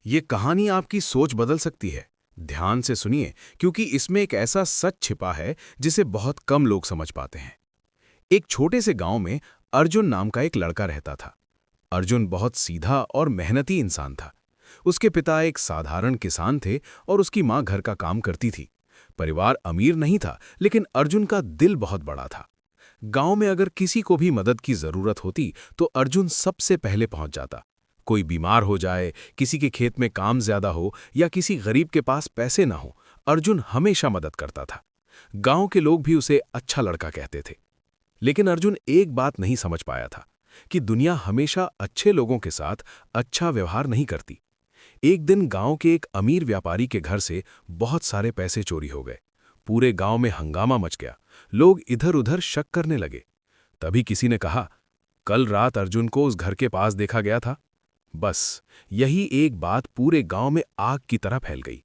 ये कहानी आपकी सोच बदल सकती है। ध्यान से सुनिए, क्योंकि इसमें एक ऐसा सच छिपा है जिसे बहुत कम लोग समझ पाते हैं। एक छोटे से गांव में अर्जुन नाम का एक लड़का रहता था। अर्जुन बहुत सीधा और मेहनती इंसान था। उसके पिता एक साधारण किसान थे और उसकी माँ घर का काम करती थी। परिवार अमीर नहीं था, लेकिन अर्जुन का दिल बहुत बड़ा था। गांव में अगर किसी को भी मदद की जरूरत होती तो अर्जुन सबसे पहले पहुंच जाता। कोई बीमार हो जाए, किसी के खेत में काम ज्यादा हो या किसी गरीब के पास पैसे ना हो, अर्जुन हमेशा मदद करता था। गांव के लोग भी उसे अच्छा लड़का कहते थे। लेकिन अर्जुन एक बात नहीं समझ पाया था कि दुनिया हमेशा अच्छे लोगों के साथ अच्छा व्यवहार नहीं करती। एक दिन गांव के एक अमीर व्यापारी के घर से बहुत सारे पैसे चोरी हो गए। पूरे गांव में हंगामा मच गया। लोग इधर-उधर शक करने लगे। तभी किसी ने कहा, कल रात अर्जुन को उस घर के पास देखा गया था। बस यही एक बात पूरे गांव में आग की तरह फैल गई।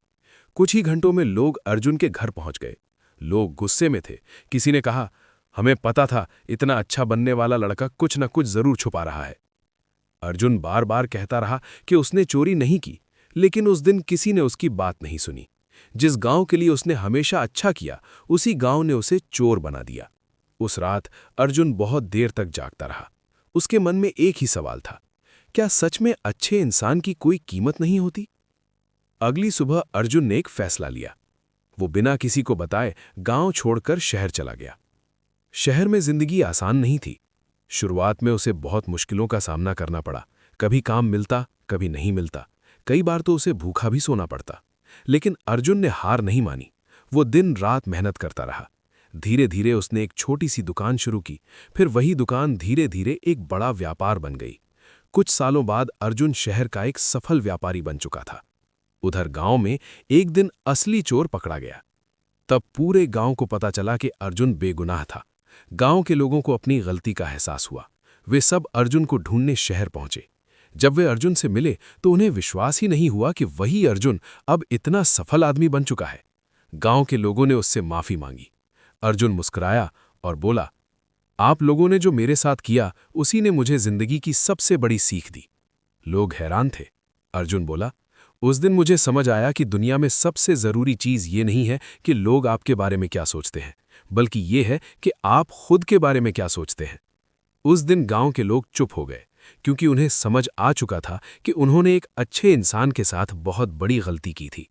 कुछ ही घंटों में लोग अर्जुन के घर पहुंच गए। लोग गुस्से में थे। किसी ने कहा, हमें पता था इतना अच्छा बनने वाला लड़का कुछ न कुछ जरूर छुपा रहा है। अर्जुन बार बार कहता रहा कि उसने चोरी नहीं की, लेकिन उस दिन किसी ने उसकी बात नहीं सुनी। जिस गांव के लिए उसने हमेशा अच्छा किया, उसी गांव ने उसे चोर बना दिया। उस रात अर्जुन बहुत देर तक जागता रहा। उसके मन में एक ही सवाल था, क्या सच में अच्छे इंसान की कोई कीमत नहीं होती? अगली सुबह अर्जुन ने एक फैसला लिया। वो बिना किसी को बताए गांव छोड़कर शहर चला गया। शहर में जिंदगी आसान नहीं थी। शुरुआत में उसे बहुत मुश्किलों का सामना करना पड़ा। कभी काम मिलता, कभी नहीं मिलता। कई बार तो उसे भूखा भी सोना पड़ता। लेकिन अर्जुन ने हार नहीं मानी। वो दिन रात मेहनत करता रहा। धीरे धीरे उसने एक छोटी सी दुकान शुरू की। फिर वही दुकान धीरे धीरे एक बड़ा व्यापार बन गई। कुछ सालों बाद अर्जुन शहर का एक सफल व्यापारी बन चुका था। उधर गांव में एक दिन असली चोर पकड़ा गया। तब पूरे गांव को पता चला कि अर्जुन बेगुनाह था। गांव के लोगों को अपनी गलती का एहसास हुआ। वे सब अर्जुन को ढूंढने शहर पहुंचे। जब वे अर्जुन से मिले तो उन्हें विश्वास ही नहीं हुआ कि वही अर्जुन अब इतना सफल आदमी बन चुका है। गांव के लोगों ने उससे माफी मांगी। अर्जुन मुस्कुराया और बोला, आप लोगों ने जो मेरे साथ किया, उसी ने मुझे जिंदगी की सबसे बड़ी सीख दी। लोग हैरान थे। अर्जुन बोला, उस दिन मुझे समझ आया कि दुनिया में सबसे जरूरी चीज ये नहीं है कि लोग आपके बारे में क्या सोचते हैं, बल्कि ये है कि आप खुद के बारे में क्या सोचते हैं। उस दिन गांव के लोग चुप हो गए, क्योंकि उन्हें समझ आ चुका था कि उन्होंने एक अच्छे इंसान के साथ बहुत बड़ी गलती की थी।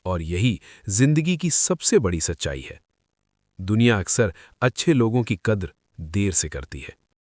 और यही जिंदगी की सबसे बड़ी सच्चाई है। दुनिया अक्सर अच्छे लोगों की कद्र देर से करती है।